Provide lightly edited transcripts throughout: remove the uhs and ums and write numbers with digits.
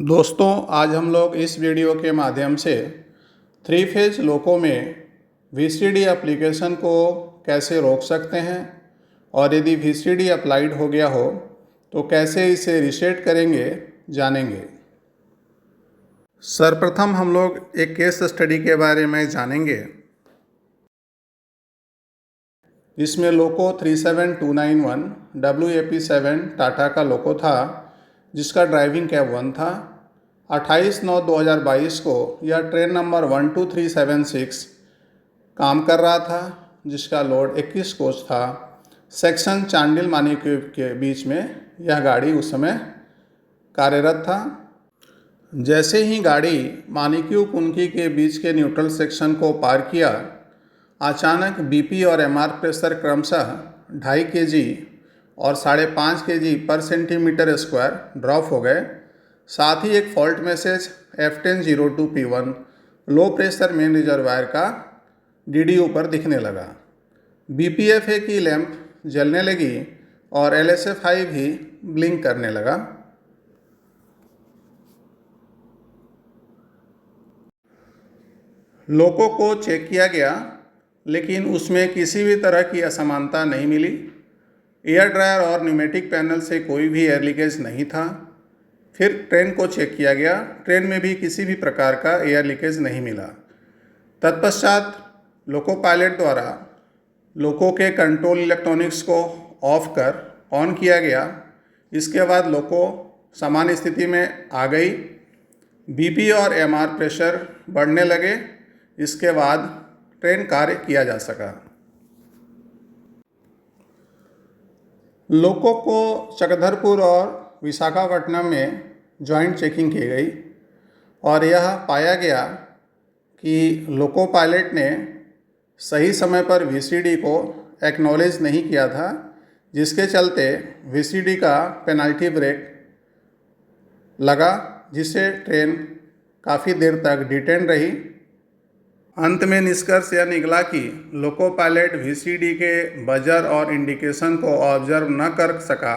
दोस्तों, आज हम लोग इस वीडियो के माध्यम से 3 फेज लोको में वीसीडी एप्लीकेशन को कैसे रोक सकते हैं और यदि वीसीडी अप्लाइड हो गया हो तो कैसे इसे रीसेट करेंगे जानेंगे। सर्वप्रथम हम लोग एक केस स्टडी के बारे में जानेंगे। इसमें लोको 37291 WAP7 टाटा का लोको था जिसका ड्राइविंग कैब 1 था। 28/9/2022 को यह ट्रेन नंबर 12376 काम कर रहा था जिसका लोड 21 कोच था। सेक्शन चांडिल मानिक्यू के बीच में यह गाड़ी उस समय कार्यरत था। जैसे ही गाड़ी मानिक्यू कुनकी के बीच के न्यूट्रल सेक्शन को पार किया, अचानक बीपी और एमआर प्रेशर क्रमशः 2.5 kg और 5.5 kg पर सेंटीमीटर स्क्वायर ड्रॉप हो गए। साथ ही एक fault message F1002P1 low pressure main reservoir का DDU पर दिखने लगा। BPFA की लैंप जलने लगी और LSFI भी ब्लिंक करने लगा। लोको को चेक किया गया लेकिन उसमें किसी भी तरह की असमानता नहीं मिली। एयर ड्रायर और न्यूमेटिक पैनल से कोई भी एयर लीकेज नहीं था। फिर ट्रेन को चेक किया गया, ट्रेन में भी किसी भी प्रकार का एयर लीकेज नहीं मिला। तत्पश्चात लोको पायलट द्वारा लोको के कंट्रोल इलेक्ट्रॉनिक्स को ऑफ कर ऑन किया गया। इसके बाद लोको सामान्य स्थिति में आ गई। बीपी और एमआर प्रेशर बढ़ने लगे। इसके बाद ट्रेन कार्य किया जा सका। लोको को चक्रधरपुर और विशाखापट्टनम में जॉइंट चेकिंग की गई और यह पाया गया कि लोको पायलट ने सही समय पर वीसीडी को एक्नॉलेज नहीं किया था, जिसके चलते वीसीडी का पेनल्टी ब्रेक लगा, जिससे ट्रेन काफ़ी देर तक डिटेन रही। अंत में निष्कर्ष यह निकला कि लोको पायलट वीसीडी के बजर और इंडिकेशन को ऑब्जर्व न कर सका,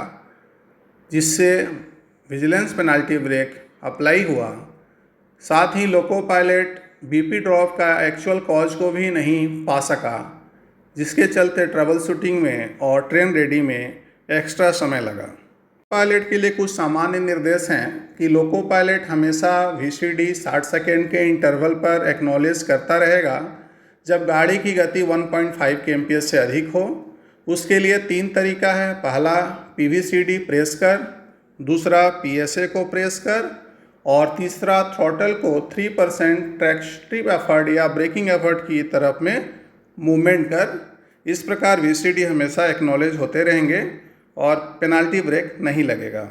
जिससे विजिलेंस पेनल्टी ब्रेक अप्लाई हुआ। साथ ही लोको पायलट बीपी ड्रॉप का एक्चुअल कॉज को भी नहीं पा सका, जिसके चलते ट्रबल शूटिंग में और ट्रेन रेडी में एक्स्ट्रा समय लगा। पायलट के लिए कुछ सामान्य निर्देश हैं कि लोको पायलट हमेशा वीसीडी 60 सेकेंड के इंटरवल पर एक्नॉलेज करता रहेगा जब गाड़ी की गति 1.5 kmph से अधिक हो। उसके लिए 3 तरीका है। पहला, PVCD प्रेस कर, दूसरा PSA को प्रेस कर और तीसरा थ्रॉटल को 3% ट्रैक्शन एफर्ट या ब्रेकिंग एफर्ट की तरफ में मूवमेंट कर। इस प्रकार वीसीडी हमेशा एक्नॉलेज होते रहेंगे और पेनल्टी ब्रेक नहीं लगेगा।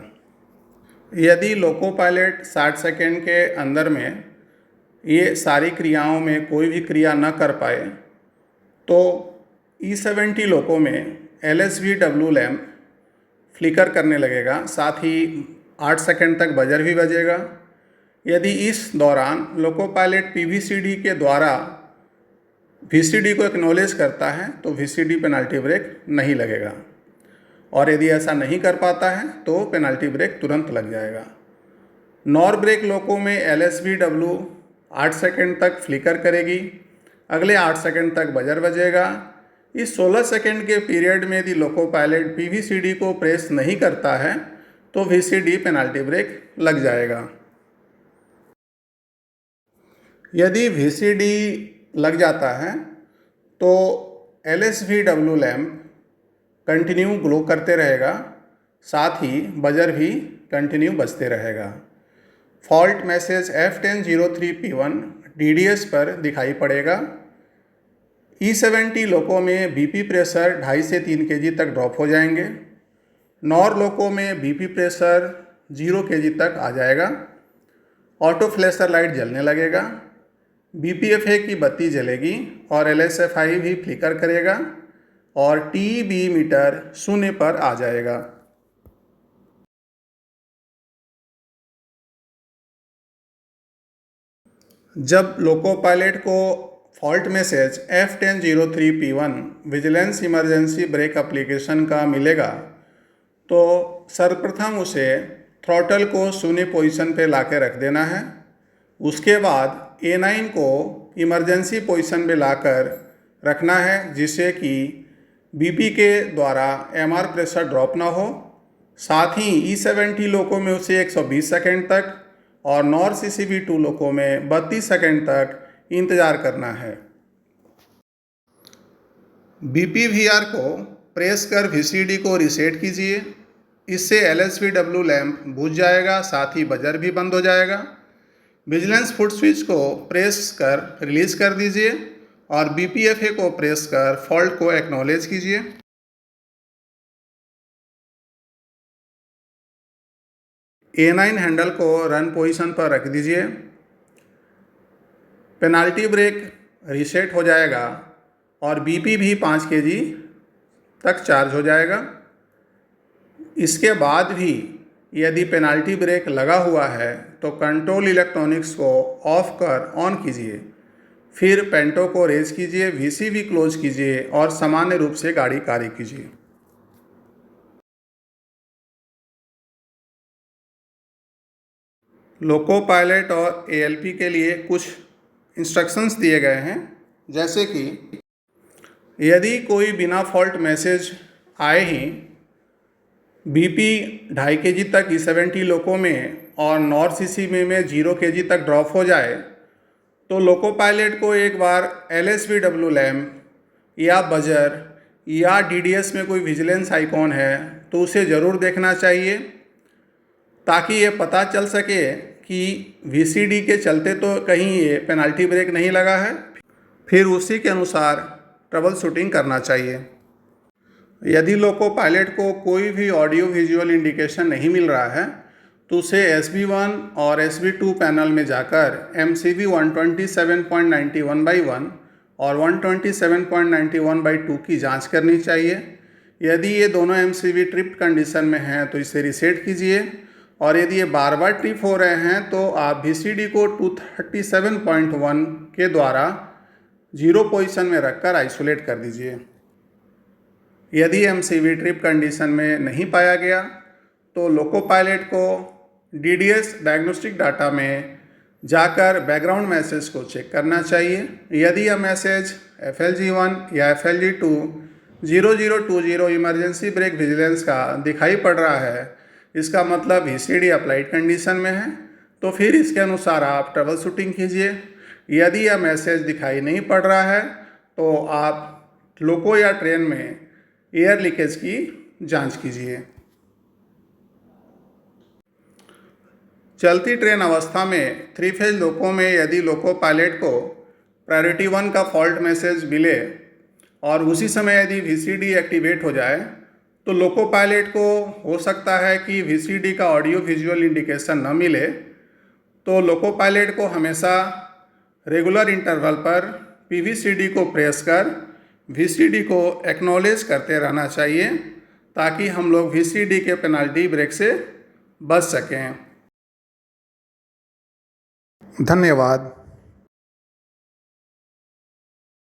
यदि लोको पायलट 60 सेकेंड के अंदर में ये सारी क्रियाओं में कोई भी क्रिया न कर पाए तो E70 लोको में LSVW लैंप फ्लिकर करने लगेगा। साथ ही 8 सेकेंड तक बजर भी बजेगा। यदि इस दौरान लोको पायलट PVCD के द्वारा VCD को एक्नॉलेज करता है तो VCD पेनल्टी ब्रेक नहीं लगेगा, और यदि ऐसा नहीं कर पाता है तो पेनल्टी ब्रेक तुरंत लग जाएगा। नॉर ब्रेक लोको में LSVW 8 सेकेंड तक फ्लिकर करेगी। अगले 8 सेकेंड तक बजर बजेगा। इस 16 सेकेंड के पीरियड में यदि लोको पायलट PVCD को प्रेस नहीं करता है तो VCD पेनल्टी ब्रेक लग जाएगा। यदि VCD लग जाता है तो LSVW लैंप कंटिन्यू ग्लो करते रहेगा, साथ ही बजर भी कंटिन्यू बजते रहेगा। फॉल्ट मैसेज F1003P1 DDS पर दिखाई पड़ेगा। E70 लोको में बीपी प्रेशर 2.5 से 3 kg तक ड्रॉप हो जाएंगे। नॉर लोको में बीपी प्रेशर 0 kg तक आ जाएगा। ऑटो फ्लैशर लाइट जलने लगेगा। BPFA की बत्ती जलेगी और LSFI भी फ्लिकर करेगा और TB मीटर 0 पर आ जाएगा। जब लोको पायलट को fault message F1003P1 vigilance emergency brake application का मिलेगा तो सर्वप्रथम उसे थ्रॉटल को शून्य पोजीशन पे ला के रख देना है। उसके बाद A9 को इमरजेंसी पोजीशन पे लाकर रखना है, जिससे कि BP के द्वारा MR प्रेशर ड्रॉप ना हो। साथ ही E70 लोको में उसे 120 सेकंड तक और नॉर CCV2 लोको में 32 सेकंड तक इंतज़ार करना है। BPVR को प्रेस कर VCD को रीसेट कीजिए। इससे LSVW लैंप बुझ जाएगा, साथ ही बजर भी बंद हो जाएगा। विजिलेंस फुट स्विच को प्रेस कर रिलीज कर दीजिए और BPFA को प्रेस कर फॉल्ट को एक्नॉलेज कीजिए। A9 हैंडल को रन पोजीशन पर रख दीजिए। पेनाल्टी ब्रेक रीसेट हो जाएगा और BP भी 5 kg तक चार्ज हो जाएगा। इसके बाद भी यदि पेनाल्टी ब्रेक लगा हुआ है तो कंट्रोल इलेक्ट्रॉनिक्स को ऑफ कर ऑन कीजिए। फिर पेंटो को रेज कीजिए, VCV क्लोज कीजिए और सामान्य रूप से गाड़ी कार्य कीजिए। लोको पायलट और ALP के लिए कुछ इंस्ट्रक्शंस दिए गए हैं, जैसे कि यदि कोई बिना फॉल्ट मैसेज आए ही BP 2.5 kg तक E70 लोको में और नॉर CCV में 0 kg तक ड्रॉप हो जाए तो लोको पायलट को एक बार LSVW लैम्प या बजर या DDS में कोई विजिलेंस आइकॉन है तो उसे ज़रूर देखना चाहिए, ताकि ये पता चल सके कि VCD के चलते तो कहीं ये पेनाल्टी ब्रेक नहीं लगा है। फिर उसी के अनुसार ट्रबल शूटिंग करना चाहिए। यदि लोको पायलट को कोई भी ऑडियो विजुअल इंडिकेशन नहीं मिल रहा है तो उसे SB1 और SB2 पैनल में जाकर MCV 127.91/1 और 127.91/2 की जांच करनी चाहिए। यदि ये दोनों MCV ट्रिप कंडीशन में हैं तो इसे रीसेट कीजिए, और यदि ये बार बार ट्रिप हो रहे हैं तो आप VCD को 237.1 के द्वारा 0 पोजीशन में रखकर आइसोलेट कर दीजिए। यदि MCV ट्रिप कंडीशन में नहीं पाया गया तो लोको पायलट को DDS डायग्नोस्टिक डाटा में जाकर बैकग्राउंड मैसेज को चेक करना चाहिए। यदि यह मैसेज FLG1 या FLG2 0020 इमरजेंसी ब्रेक विजिलेंस का दिखाई पड़ रहा है, इसका मतलब VCD अप्लाइड कंडीशन में है, तो फिर इसके अनुसार आप ट्रबल शूटिंग कीजिए। यदि यह मैसेज दिखाई नहीं पड़ रहा है तो आप लोको या ट्रेन में एयर लीकेज की जांच कीजिए। चलती ट्रेन अवस्था में 3 फेज लोको में यदि लोको पायलट को प्रायोरिटी 1 का फॉल्ट मैसेज मिले और उसी समय यदि VCD एक्टिवेट हो जाए तो लोको पायलट को हो सकता है कि VCD का ऑडियो विजुअल इंडिकेशन न मिले, तो लोको पायलट को हमेशा रेगुलर इंटरवल पर PVCD को प्रेस कर VCD को एक्नॉलेज करते रहना चाहिए, ताकि हम लोग VCD के पेनाल्टी ब्रेक से बच सकें। धन्यवाद।